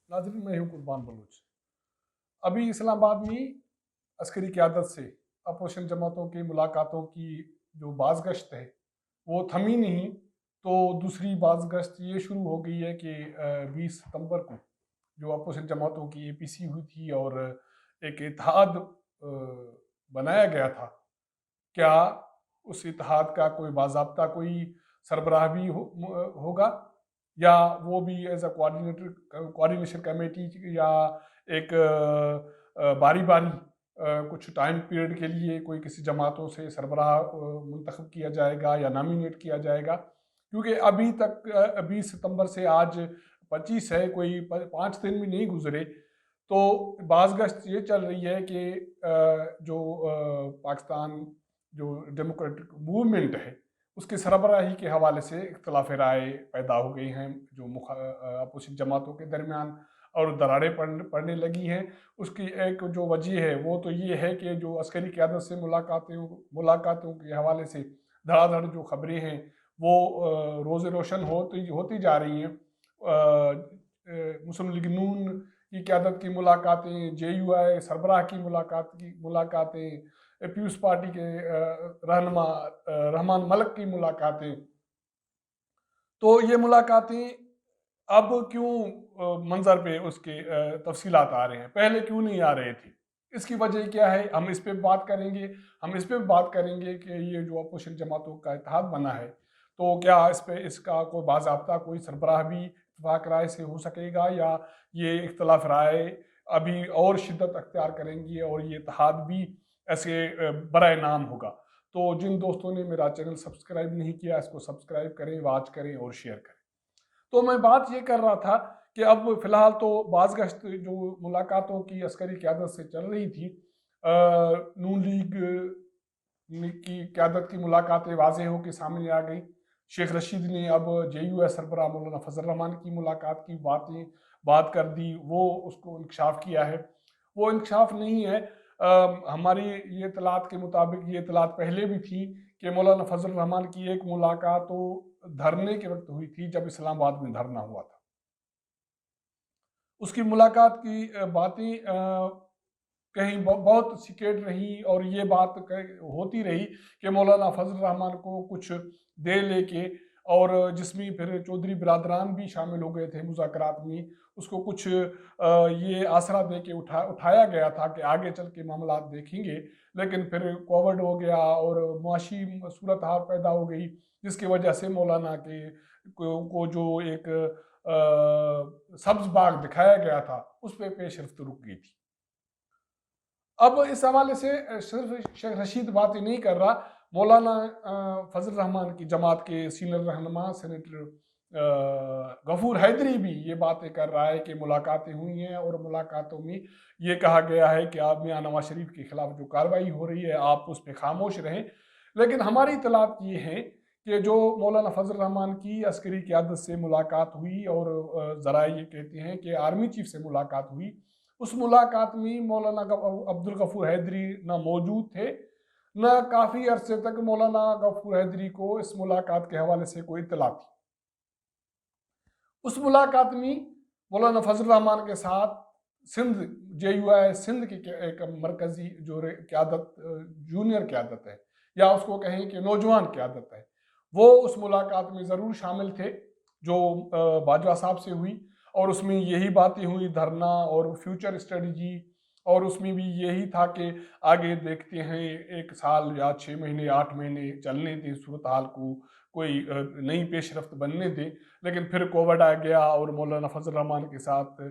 नाज़रीन, मैं हूँ कुर्बान बलूच। अभी इस्लामाबाद में अस्करी क़यादत से अपोज़िशन जमातों की मुलाकातों की जो बाज़गश्त है, वो थमी नहीं। तो दूसरी बाज़गश्त ये शुरू हो गई है कि 20 सितंबर को जो अपोज़िशन जमातों की एपीसी हुई थी और एक इत्तेहाद बनाया गया था। क्या उस इत्तेहाद का कोई बाज़ाब्ता कोई सरबराह भी होगा, या वो भी एज़ अ कोऑर्डिनेशन कमेटी, या एक बारी-बारी कुछ टाइम पीरियड के लिए कोई किसी जमातों से सरबराह मुंतखब किया जाएगा या नॉमिनेट किया जाएगा? क्योंकि अभी तक 20 सितंबर से आज 25 है, कोई 5 दिन भी नहीं गुज़रे। तो बाज़गश्त ये चल रही है कि जो पाकिस्तान जो डेमोक्रेटिक मूवमेंट है, उसकी सरबराही के हवाले से इख्तिलाफ राय पैदा हो गई हैं, जो अपोजिशन जमातों के दरमियान, और दरारें पड़ने लगी हैं। उसकी एक जो वजह है वो तो ये है कि जो अस्करी क़यादत से मुलाकातों के हवाले से धड़ाधड़ जो खबरें हैं वो रोज़ रोशन होती होती जा रही हैं। मुस्लिम लीग नून की क़यादत की मुलाकातें, JUI सरबराह की मुलाकातें, पीपल्स पार्टी के रहनुमा रहमान मलिक की मुलाकातें। तो ये मुलाकातें अब क्यों मंज़र पे उसके तफ़सीलात आ रहे हैं, पहले क्यों नहीं आ रहे थे? इसकी वजह क्या है? हम इस पे बात करेंगे। हम इस पे भी बात करेंगे कि ये जो अपोज़िशन जमातों का इत्तेहाद बना है, तो क्या इसका कोई बाज़ाब्ता कोई सरबराह भी इत्तेफ़ाक राय से हो सकेगा, या ये इख्तिलाफ राय अभी और शिद्दत अख्तियार करेंगी और ये इत्तेहाद भी ऐसे बराए नाम होगा? तो जिन दोस्तों ने मेरा चैनल सब्सक्राइब नहीं किया, इसको सब्सक्राइब करें, वॉच करें और शेयर करें। तो मैं बात ये कर रहा था कि अब फ़िलहाल तो बाज़गश्त जो मुलाकातों की अस्करी क़यादत से चल रही थी, नून लीग की क़यादत की मुलाकातें वाज़ेह हो के सामने आ गई। शेख रशीद ने अब JUI सरबराह मौलाना फ़ज़ल रहमान की मुलाकात की बात कर दी, वो उसको इंकशाफ किया है। वो इंकशाफ नहीं है, हमारी ये इत्तलात के मुताबिक ये इत्तलात पहले भी थी कि मौलाना फ़ज़ल रहमान की एक मुलाकात तो धरने के वक्त हुई थी, जब इस्लामाबाद में धरना हुआ था। उसकी मुलाकात की बातें कहीं बहुत सीक्रेट रही, और ये बात होती रही कि मौलाना फजल रहमान को कुछ दे लेके, और जिसमें फिर चौधरी बिरादरान भी शामिल हो गए थे मुज़ाकरात में, उसको कुछ ये आसरा दे के उठाया गया था कि आगे चल के मामला देखेंगे। लेकिन फिर कोविड हो गया और मुआशी सूरत हाल पैदा हो गई, जिसकी वजह से मौलाना को जो एक सब्ज बाग दिखाया गया था, उस पर पेशरफ्त रुक गई थी। अब इस हवाले से सिर्फ शेख रशीद बात ही नहीं कर रहा, मौलाना फजल रहमान की जमात के सीनियर रहनुमा सेनेटर गफूर हैदरी भी ये बातें कर रहा है कि मुलाकातें हुई हैं, और मुलाकातों में ये कहा गया है कि आप मियां नवाज शरीफ के खिलाफ जो कार्रवाई हो रही है आप उस पर खामोश रहें। लेकिन हमारी इतलात ये है कि जो मौलाना फजल रहमान की अस्करी क़यादत से मुलाकात हुई, और ज़रा ये कहते हैं कि आर्मी चीफ से मुलाकात हुई, उस मुलाकात में मौलाना अब्दुल गफूर हैदरी ना मौजूद थे, न काफ़ी अरसे तक मौलाना गफूर हैदरी को इस मुलाकात के हवाले से कोई इत्तला थी। उस मुलाकात में मौलाना फजल रहमान के साथ सिंध JUI सिंध की एक मरकजी जो क़यादत जूनियर क़यादत है, या उसको कहें कि नौजवान क़यादत है, वो उस मुलाकात में ज़रूर शामिल थे जो बाजवा साहब से हुई। और उसमें यही बातें हुई, धरना और फ्यूचर स्ट्रेटजी, और उसमें भी यही था कि आगे देखते हैं, 1 साल या 6 महीने 8 महीने चलने दें सूरत हाल को, कोई नई पेशरफ्त बनने दें। लेकिन फिर कोविड आ गया, और मौलाना फजल रहमान के साथ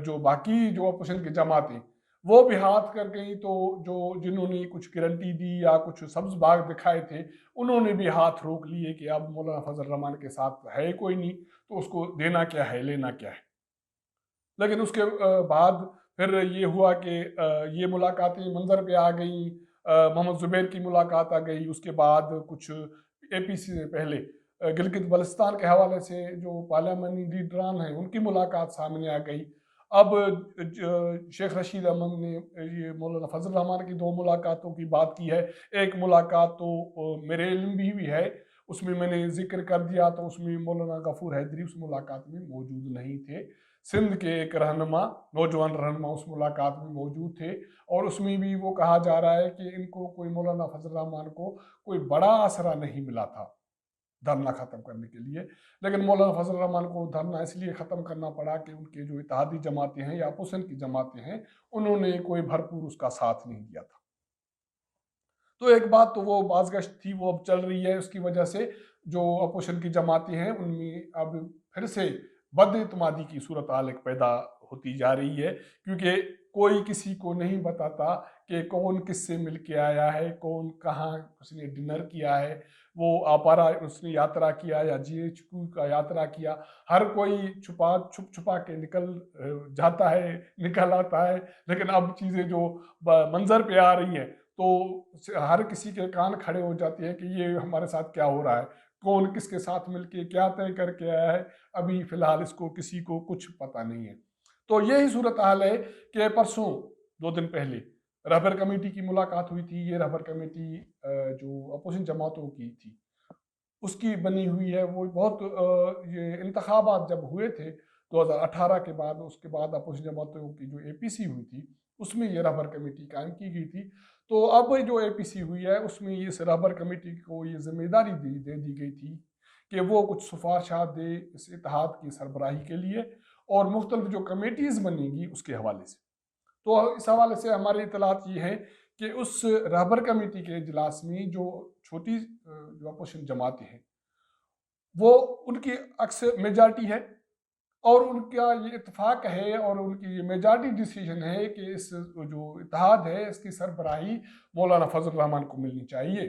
जो बाकी जो अपोजिशन की जमातें वो भी हाथ कर गई, तो जो जिन्होंने कुछ गारंटी दी या कुछ सब्ज बाग दिखाए थे, उन्होंने भी हाथ रोक लिए कि अब मौलाना फजल रहमान के साथ है कोई नहीं, तो उसको देना क्या है, लेना क्या है। लेकिन उसके बाद फिर ये हुआ कि ये मुलाकातें मंजर पे आ गई। मोहम्मद जुबैर की मुलाकात आ गई, उसके बाद कुछ APC से पहले गिलगित बल्तिस्तान के हवाले से जो पार्लियामानी लीडरान हैं उनकी मुलाकात सामने आ गई। अब शेख रशीद अहमद ने ये मौलाना फजल रहमान की 2 मुलाकातों की बात की है। एक मुलाकात तो मेरे इल्म भी है, उसमें मैंने जिक्र कर दिया, तो उसमें मौलाना गफूर हैदरी उस मुलाकात में मौजूद नहीं थे। सिंध के एक रहनुमा, नौजवान रहनुमा उस मुलाकात में मौजूद थे, और उसमें भी वो कहा जा रहा है कि इनको कोई, मौलाना फजल रहमान को कोई बड़ा आसरा नहीं मिला था धरना ख़त्म करने के लिए। लेकिन मौलाना फजल रहमान को धरना इसलिए ख़त्म करना पड़ा कि उनके जो इत्तेहादी जमातें हैं या अपोजिशन की जमातें हैं, उन्होंने कोई भरपूर उसका साथ नहीं दिया था। तो एक बात तो वो बाज़गश्त थी, वो अब चल रही है, उसकी वजह से जो अपोजिशन की जमातें हैं उनमें अब फिर से बदइत्मादी की सूरत हाल एक पैदा होती जा रही है, क्योंकि कोई किसी को नहीं बताता कि कौन किससे मिल के आया है, कौन कहाँ उसने डिनर किया है, वो आपारा उसने यात्रा किया या GHQ का यात्रा किया। हर कोई छुप छुपा के निकल जाता है, निकल आता है। लेकिन अब चीज़ें जो मंजर पे आ रही हैं, तो हर किसी के कान खड़े हो जाते हैं कि ये हमारे साथ क्या हो रहा है, कौन किसके साथ मिलके क्या तय करके आया है, अभी फिलहाल इसको किसी को कुछ पता नहीं है। तो यही सूरत हाल है कि परसों 2 दिन पहले रहबर कमेटी की मुलाकात हुई थी। ये रहबर कमेटी जो अपोजिशन जमातों की थी, उसकी बनी हुई है। वो बहुत ये इंतखाबात जब हुए थे 2018 के बाद, उसके बाद अपोजिशन जमातों की जो APC हुई थी, उसमें ये रहबर कमेटी कायम की गई थी। तो अब जो APC हुई है, उसमें इस रहबर कमेटी को ये जिम्मेदारी दे दी गई थी कि वो कुछ सिफारशात दे इस इत्तेहाद की सरबराही के लिए, और मुख्तलिफ जो कमेटीज़ बनेंगी उसके हवाले से। तो इस हवाले से हमारी इतलात ये है कि उस रहबर कमेटी के इजलास में जो छोटी जो अपोजिशन जमातें हैं, वो उनकी अक्सर मेजॉरिटी है, और उनका ये इत्तेफाक है और उनकी ये मेजॉरिटी डिसीजन है कि इस जो इत्तेहाद है, इसकी सरबराही मौलाना फजल रहमान को मिलनी चाहिए,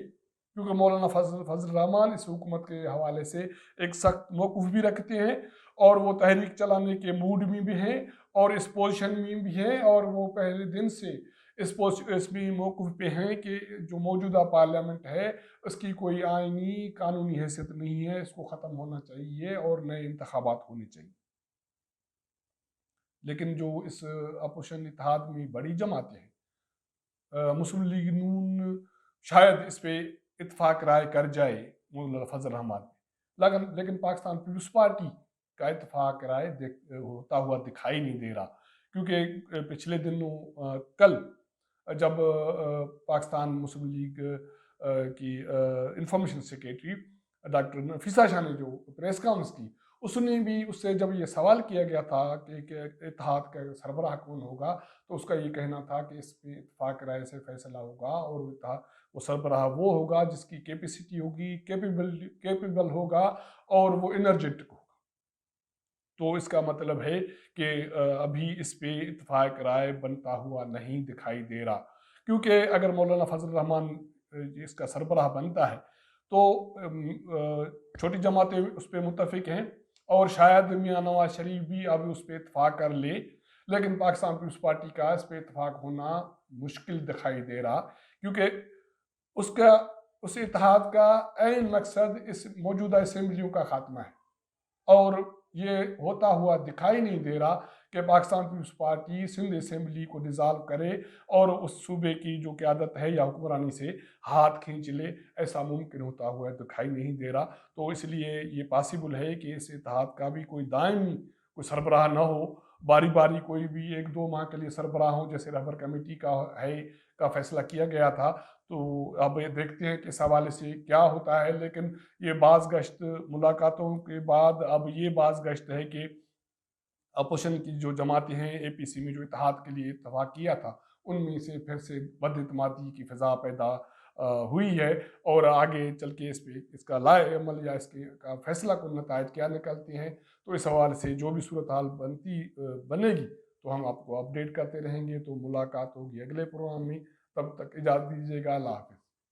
क्योंकि मौलाना फजल रहमान इस हुकूमत के हवाले से एक सख्त मौक़िफ़ भी रखते हैं, और वो तहरीक चलाने के मूड में भी हैं, और इस पोजीशन में भी हैं, और वो पहले दिन से इसमें मौक़िफ़ पे हैं कि जो मौजूदा पार्लियामेंट है, उसकी कोई आइनी कानूनी हैसियत नहीं है, इसको ख़त्म होना चाहिए और नए इंतखाबात होने चाहिए। लेकिन जो इस अपोजिशन इत्तेहाद में बड़ी जमातें हैं, मुस्लिम लीग नून शायद इस पे इत्तेफाक राय कर जाए मौलाना फजल रहमान पे, लेकिन पाकिस्तान पीपल्स पार्टी का इत्तेफाक राय होता हुआ दिखाई नहीं दे रहा, क्योंकि पिछले दिनों कल जब पाकिस्तान मुस्लिम लीग की information secretary doctor Nafisa Shah ने जो प्रेस कॉन्फ्रेंस की, उसने भी, उससे जब ये सवाल किया गया था कि इत्तेहाद का सरबराह कौन होगा, तो उसका ये कहना था कि इस पे इत्तेफाक राय से फैसला होगा, और वो सरबराह वो होगा जिसकी कैपेसिटी होगी, कैपेबल होगा, और वो एनर्जेटिक होगा। तो इसका मतलब है कि अभी इस पे इत्तेफाक राय बनता हुआ नहीं दिखाई दे रहा, क्योंकि अगर मौलाना फजल रहमान इसका सरबराह बनता है, तो छोटी जमातें उस पर मुत्तफिक हैं, और शायद मियाँ नवाज शरीफ भी अब उस पर इत्तेफाक कर ले, लेकिन पाकिस्तान पीपल्स पार्टी का इस पर इत्तेफाक होना मुश्किल दिखाई दे रहा, क्योंकि उसका उस इत्तेहाद का ऐन मकसद इस मौजूदा असेंबलियों का खात्मा है, और ये होता हुआ दिखाई नहीं दे रहा कि पाकिस्तान पीपल्स पार्टी सिंध असेंबली को डिज़ाल्व करे और उस सूबे की जो क़यादत है या हुक्मरानी से हाथ खींच ले। ऐसा मुमकिन होता हुआ दिखाई नहीं दे रहा। तो इसलिए ये पॉसिबल है कि इस इत्तेहाद का भी कोई दायमी कोई सरबराह ना हो, बारी बारी कोई भी 1-2 माह के लिए सरबराह हो, जैसे रहबर कमेटी का फैसला किया गया था। तो अब ये देखते हैं कि इस हवाले से क्या होता है, लेकिन ये बाज़गश्त मुलाकातों के बाद अब ये बाज़गश्त है कि अपोजिशन की जो जमातें हैं, APC में जो इत्तेहाद के लिए इत्तेफाक किया था, उनमें से फिर से बदइत्मादी की फ़िज़ा पैदा हुई है, और आगे चल के इस पे इसका लाएअमल या इसके का फ़ैसला कुन नताइज क्या निकलते हैं, तो इस हवाले से जो भी सूरत हाल बनेगी, तो हम आपको अपडेट करते रहेंगे। तो मुलाकात होगी अगले प्रोग्राम में, तब तक इजाज़त दीजिएगा। अल्लाह हाफ़िज़।